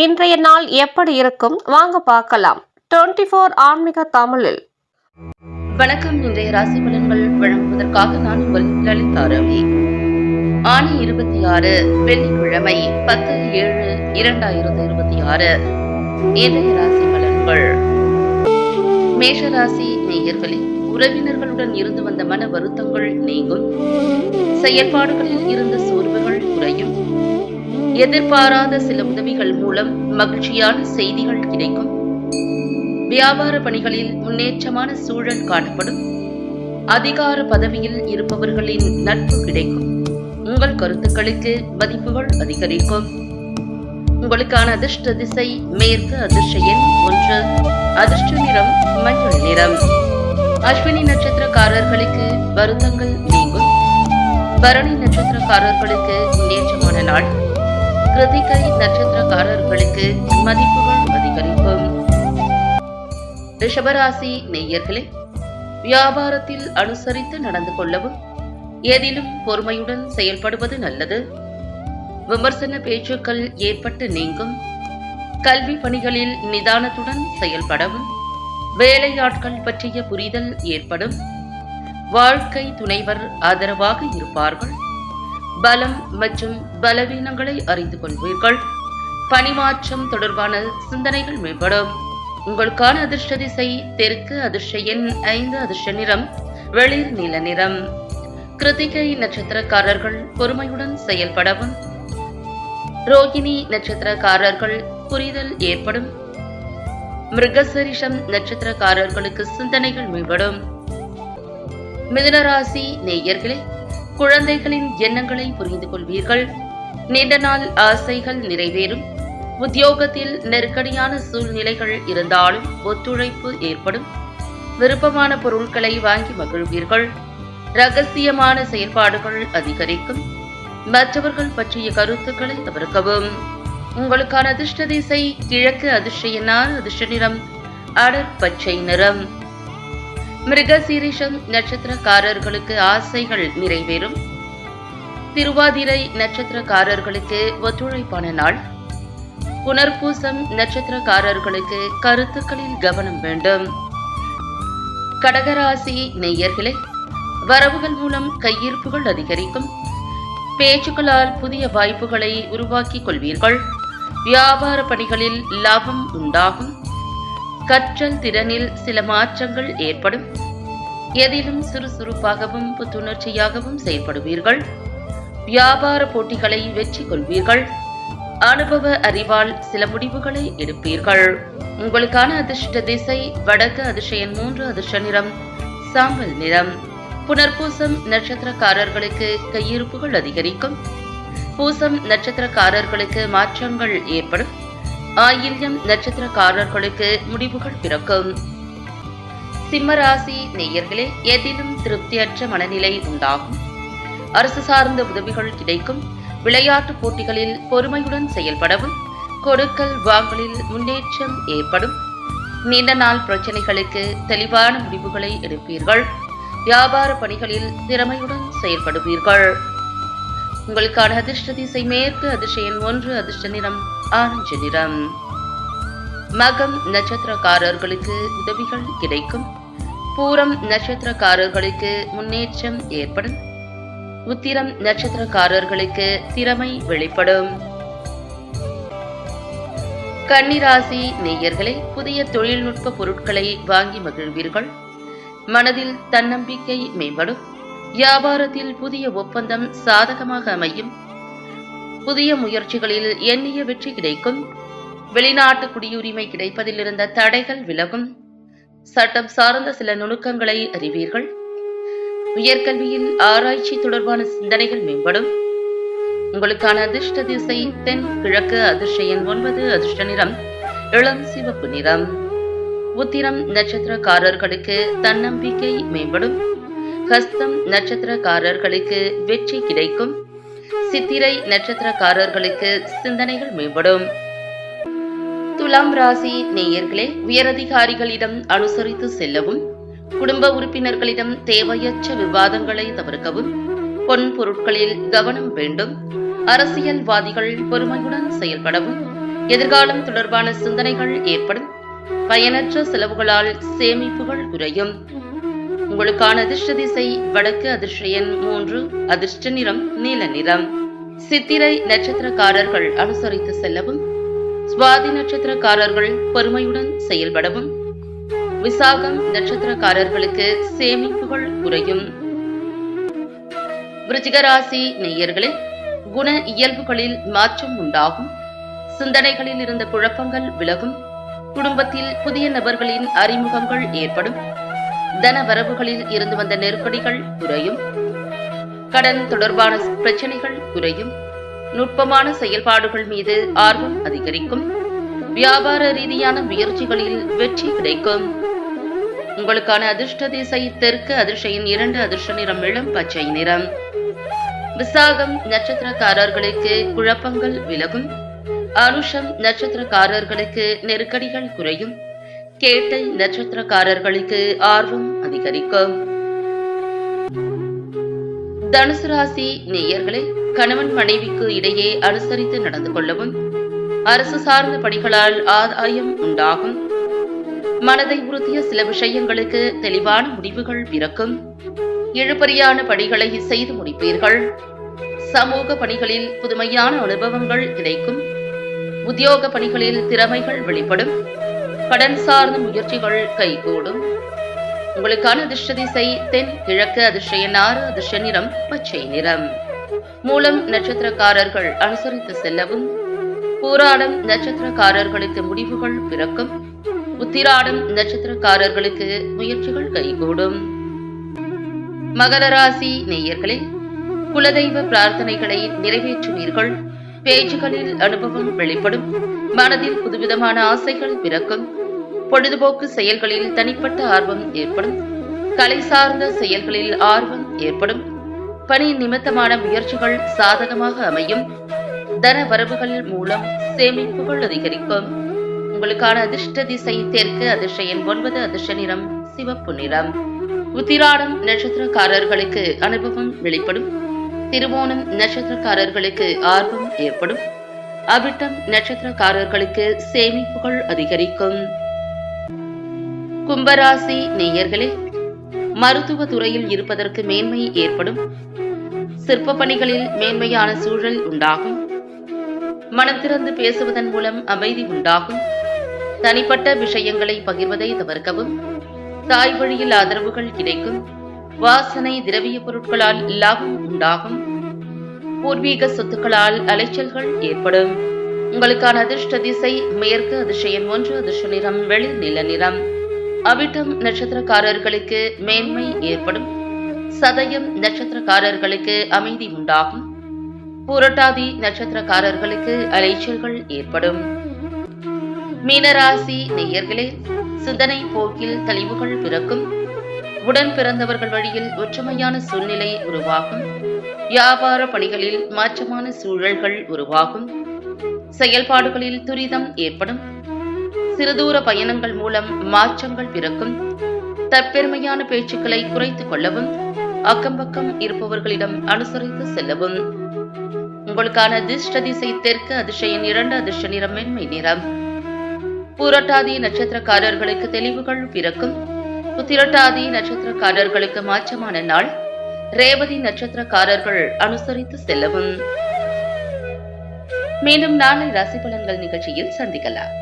இன்றைய நாள் எப்படி இருக்கும் வாங்க பார்க்கலாம். 24 ஆன்மீக தமிழில். வணக்கம். இன்றைய ராசி பலன்கள் வழங்குவதற்காக நான் உங்கள் லலிதாரவி. ஆணி 26 வெள்ளிக்கிழமை 10/7/2026. இன்றைய ராசி பலன்கள். மேஷராசி நேயர்களே, உறவினர்களுடன் இருந்து வந்த மன வருத்தங்கள் நீங்கும். செயல்பாடுகளில் இருந்த சோர்வுகள் குறையும். எதிர்பாராத சில உதவிகள் மூலம் மகிழ்ச்சியான செய்திகள் கிடைக்கும். வியாபார பணிகளில் முன்னேற்றமான சூழல் காணப்படும். அதிகார பதவியில் இருப்பவர்களின் நட்பு கிடைக்கும். உங்கள் கருத்துக்களுக்கு மதிப்புகள் அதிகரிக்கும். உங்களுக்கான அதிர்ஷ்ட திசை மேற்கு, அதிர்ஷ்ட எண் 1, அதிர்ஷ்ட நிறம் மஞ்சள் நிறம். அஸ்வினி நட்சத்திரக்காரர்களுக்கு வருத்தங்கள் நீங்கும். பரணி நட்சத்திரக்காரர்களுக்கு முன்னேற்றமான நாள். கிருத்திகை நட்சத்திரக்காரர்களுக்கு மதிப்புகள் அதிகரிக்கும். ரிஷபராசி நேயர்களே, வியாபாரத்தில் அனுசரித்து நடந்து கொள்ளவும், எதிலும் பொறுமையுடன் செயல்படுவது நல்லது. விமர்சன பேச்சுக்கள் ஏற்பட்டு நீங்கும். கல்வி பணிகளில் நிதானத்துடன் செயல்படவும், வேலையாட்கள் பற்றிய புரிதல் ஏற்படும். வாழ்க்கை துணைவர் ஆதரவாக இருப்பார்கள். பலம் மற்றும் பலவீனங்களை அறிந்து கொள்வீர்கள். பணிமாற்றம் தொடர்பான சிந்தனைகள் மேம்படும். உங்களுக்கான அதிர்ஷ்ட திசை தெற்கு, அதிர்ஷ்ட எண் 5, அதிர்ஷ்ட நிறம் வெளிர் நீல நிறம். கிருத்திகை நட்சத்திரக்காரர்கள் பொறுமையுடன் செயல்படவும், ரோகிணி நட்சத்திரக்காரர்கள் புரிதல் ஏற்படும். மிருகசரிஷம் நட்சத்திரக்காரர்களுக்கு சிந்தனைகள் மேம்படும். மிதுனராசி நேயர்களே, குழந்தைகளின் எண்ணங்களை புரிந்து கொள்வீர்கள். நீண்ட நாள் ஆசைகள் நிறைவேறும். உத்தியோகத்தில் நெருக்கடியான சூழ்நிலைகள் இருந்தாலும் ஒத்துழைப்பு ஏற்படும். விருப்பமான பொருட்களை வாங்கி மகிழ்வீர்கள். ரகசியமான செயல்பாடுகள் அதிகரிக்கும். மற்றவர்கள் பற்றிய கருத்துக்களை தவிர்க்கவும். உங்களுக்கான அதிர்ஷ்ட திசை கிழக்கு, அதிர்ஷ்ட எண் 6, அதிர்ஷ்ட நிறம் அடர் பச்சை நிறம். மிருகசீரிஷம் நட்சத்திரக்காரர்களுக்கு ஆசைகள் நிறைவேறும். திருவாதிரை நட்சத்திரக்காரர்களுக்கு ஒத்துழைப்பான நாள். புனர்பூசம் நட்சத்திரக்காரர்களுக்கு கருத்துக்களில் கவனம் வேண்டும். கடகராசி நேயர்களே, வரவுகள் மூலம் கையிருப்புகள் அதிகரிக்கும். பேச்சுக்களால் புதிய வாய்ப்புகளை உருவாக்கிக் கொள்வீர்கள். வியாபார பணிகளில் லாபம் உண்டாகும். கற்றல் திறனில் சில மாற்றங்கள் ஏற்படும். எதிலும் சுறுசுறுப்பாகவும் புத்துணர்ச்சியாகவும் செயல்படுவீர்கள். வியாபார போட்டிகளை வெற்றி கொள்வீர்கள். அனுபவ அறிவால் சில முடிவுகளை எடுப்பீர்கள். உங்களுக்கான அதிர்ஷ்ட திசை வடக்கு, அதிர்ஷ்ட எண் 3, அதிர்ஷ்ட நிறம் சாம்பல் நிறம். புனர்பூசம் நட்சத்திரக்காரர்களுக்கு கையிருப்புகள் அதிகரிக்கும். பூசம் நட்சத்திரக்காரர்களுக்கு மாற்றங்கள் ஏற்படும். ஆயில்யம் நட்சத்திரக்காரர்களுக்கு முடிவுகள் பிறக்கும். சிம்மராசி நேயர்களே, எதிலும் திருப்தியற்ற மனநிலை உண்டாகும். அரசு சார்ந்த உதவிகள் கிடைக்கும். விளையாட்டு போட்டிகளில் பொறுமையுடன் செயல்படவும், கொடுக்கல் வாங்கலில் முன்னேற்றம் ஏற்படும். நீண்ட நாள் பிரச்சனைகளுக்கு தெளிவான முடிவுகளை எடுப்பீர்கள். வியாபார பணிகளில் திறமையுடன் செயல்படுவீர்கள். உங்களுக்கான அதிர்ஷ்ட திசை மேற்கு, அதிர்ஷ்ட எண் 1, அதிர்ஷ்ட நிறம் ஆரஞ்சு நிறம். மகம் நட்சத்திரக்காரர்களுக்கு உதவிகள் கிடைக்கும். பூரம் நட்சத்திரக்காரர்களுக்கு முன்னேற்றம் ஏற்படும். உத்திரம் நட்சத்திரக்காரர்களுக்கு திறமை வெளிப்படும். கன்னிராசி நேயர்களே, புதிய தொழில்நுட்ப பொருட்களை வாங்கி மகிழ்வீர்கள். மனதில் தன்னம்பிக்கை மேம்படும். வியாபாரத்தில் புதிய ஒப்பந்தம் சாதகமாக அமையும். புதிய முயற்சிகளில் எண்ணிய வெற்றி கிடைக்கும். வெளிநாட்டு குடியுரிமை கிடைப்பதில் இருந்த தடைகள் விலகும். சட்டம் சார்ந்த சில நுணுக்கங்களை அறிவீர்கள். உயர்கல்வியில் ஆராய்ச்சி தொடர்பான சிந்தனைகள் மேம்படும். உங்களுக்கான அதிர்ஷ்ட திசை தென் கிழக்கு, அதிர்ஷ்ட எண் 9, அதிர்ஷ்ட நிறம் இளம் சிவப்பு நிறம். உத்திரம் நட்சத்திரக்காரர்களுக்கு தன்னம்பிக்கை மேம்படும். ஹஸ்தம் நட்சத்திரக்காரர்களுக்கு வெற்றி கிடைக்கும். சித்திரை நட்சத்திரக்காரர்களுக்கு சிந்தனைகள் மேம்படும். துலாம் ராசி நேயர்களே, உயரதிகாரிகளிடம் அனுசரித்து செல்லவும், குடும்ப உறுப்பினர்களிடம் தேவையற்ற விவாதங்களை தவிர்க்கவும், பொன் பொருட்களில் கவனம் வேண்டும். அரசியல்வாதிகள் பொறுமையுடன் செயல்படவும், எதிர்காலம் தொடர்பான சிந்தனைகள் ஏற்படும். பயனற்ற செலவுகளால் சேமிப்புகள் குறையும். உங்களுக்கான அதிர்ஷ்ட திசை வடக்கு, அதிர்ஷ்ட எண் 3, அதிர்ஷ்ட நிறம் நீல நிறம். சித்திரை நட்சத்திரக்காரர்கள் அனுசரித்து செல்லவும். சுவாதி நட்சத்திரக்காரர்கள் பொறுமையுடன் செயல்படவும். விசாகம் நட்சத்திரக்காரர்களுக்கு சேமிப்புகள் குறையும். விருச்சிக ராசி நேயர்களே, குண இயல்புகளில் மாற்றம் உண்டாகும். சிந்தனைகளில் இருந்த குழப்பங்கள் விலகும். குடும்பத்தில் புதிய நபர்களின் அறிமுகங்கள் ஏற்படும். தன வரவுகளில் இருந்து வந்த நெருக்கடிகள் குறையும். கடன் தொடர்பான பிரச்சனைகள் குறையும். நுட்பமான செயல்பாடுகள் மீது ஆர்வம் அதிகரிக்கும். வியாபார ரீதியான முயற்சிகளில் வெற்றி கிடைக்கும். உங்களுக்கான அதிர்ஷ்ட திசை தெற்கு, அதிர்ஷ்ட எண் 2, அதிர்ஷ்ட நிறம் இளம் பச்சை நிறம். விசாகம் நட்சத்திரக்காரர்களுக்கு குழப்பங்கள் விலகும். அனுஷம் நட்சத்திரக்காரர்களுக்கு நெருக்கடிகள் குறையும். கேட்டை நட்சத்திரக்காரர்களுக்கு ஆர்வம் அதிகரிக்கும். தனுசு ராசி நேயர்களே, கணவன் மனைவிக்கு இடையே அனுசரித்து நடந்து கொள்ளவும். அரசு சார்ந்த பணிகளால் ஆதாயம் உண்டாகும். மனதை உறுத்திய சில விஷயங்களுக்கு தெளிவான முடிவுகள் பிறக்கும். இழுபறியான பணிகளை செய்து முடிப்பீர்கள். சமூக பணிகளில் புதுமையான அனுபவங்கள் கிடைக்கும். உத்தியோக பணிகளில் திறமைகள் வெளிப்படும். கடன் சார்ந்த முயற்சிகள் கைகூடும். உங்களுக்கான அதிர்ஷ்ட திசை தென் கிழக்கு, அதிர்ஷ்ட எண் 6, அதிர்ஷ்ட நிறம் பச்சை நிறம். மூலம் நட்சத்திரக்காரர்கள் அனுசரித்து செல்லவும். பூராடம் நட்சத்திரக்காரர்களுக்கு முடிவுகள் பிறக்கும். உத்திராடம் நட்சத்திரக்காரர்களுக்கு முயற்சிகள் கைகூடும். மகர ராசி நேயர்களே, குலதெய்வ பிரார்த்தனைகளை நிறைவேற்றுவீர்கள். பேச்சுகளில் அனுபவம் வெளிப்படும். மனதில் புதுவிதமான ஆசைகள் பிறக்கும். பொழுதுபோக்கு செயல்களில் தனிப்பட்ட ஆர்வம் ஏற்படும். கலை சார்ந்த செயல்களில் ஆர்வம் ஏற்படும். பணி நிமித்தமான முயற்சிகள் சாதகமாக அமையும். தன வரவுகள் மூலம் சேமிப்புகள் அதிகரிக்கும். உங்களுக்கான அதிர்ஷ்ட திசை தெற்கு, அதிர்ஷ்ட எண் 9, அதிர்ஷ்ட நிறம் சிவப்பு நிறம். உத்திராடம் நட்சத்திரக்காரர்களுக்கு அனுபவம் வெளிப்படும். திருவோணம் நட்சத்திரக்காரர்களுக்கு ஆர்வம் ஏற்படும். அவிட்டம் நட்சத்திரக்காரர்களுக்கு சேமிப்புகள் அதிகரிக்கும். கும்பராசி நேயர்களே, மருத்துவ துறையில் இருப்பதற்கு மேன்மை ஏற்படும். சிற்ப பணிகளில் மேன்மையான சூழல் உண்டாகும். மனம் திறந்து பேசுவதன் மூலம் அமைதி உண்டாகும். தனிப்பட்ட விஷயங்களை பகிர்வதை தவிர்க்கவும். தாய் வழியில் ஆதரவுகள் கிடைக்கும். வாசனை திரவிய பொருட்களால் லாபம் உண்டாகும். பூர்வீக சொத்துக்களால் அலைச்சல்கள் ஏற்படும். உங்களுக்கான அதிர்ஷ்ட திசை மேற்கு, அதிர்ஷ்ட எண் 1, அதிர்ஷ்ட நிறம் வெளிர் நில நிறம். அவிட்டம் நட்சத்திரக்காரர்களுக்கு மேன்மை ஏற்படும். சதயம் நட்சத்திரக்காரர்களுக்கு அமைதி உண்டாகும். புரட்டாதி நட்சத்திரக்காரர்களுக்கு அலைச்சல்கள் ஏற்படும். மீனராசி நேயர்களே, சிந்தனை போக்கில் தெளிவுகள் பிறக்கும். உடன் பிறந்தவர்கள் வழியில் ஒற்றுமையான சூழ்நிலை உருவாகும். வியாபார பணிகளில் மாற்றமான சூழல்கள் உருவாகும். செயல்பாடுகளில் துரிதம் ஏற்படும். சிறுதூர பயணங்கள் மூலம் மாற்றங்கள் பிறக்கும். தற்பெருமையான பேச்சுக்களை குறைத்துக் கொள்ளவும். அக்கம்பக்கம் இருப்பவர்களிடம் அனுசரித்து செல்லவும். உங்களுக்கான அதிர்ஷ்ட திசை தெற்கு, அதிர்ஷ்ட எண் 2, அதிர்ஷ்ட நிறம் வெண்மை நிறம். பூரட்டாதி நட்சத்திரக்காரர்களுக்கு தெளிவுகள் பிறக்கும். உத்திரட்டாதி நட்சத்திரக்காரர்களுக்கு மாற்றமான நாள். ரேவதி நட்சத்திரக்காரர்கள் அனுசரித்து செல்லவும். மீண்டும் நாளை ராசி பலன்கள் நிகழ்ச்சியில் சந்திக்கலாம்.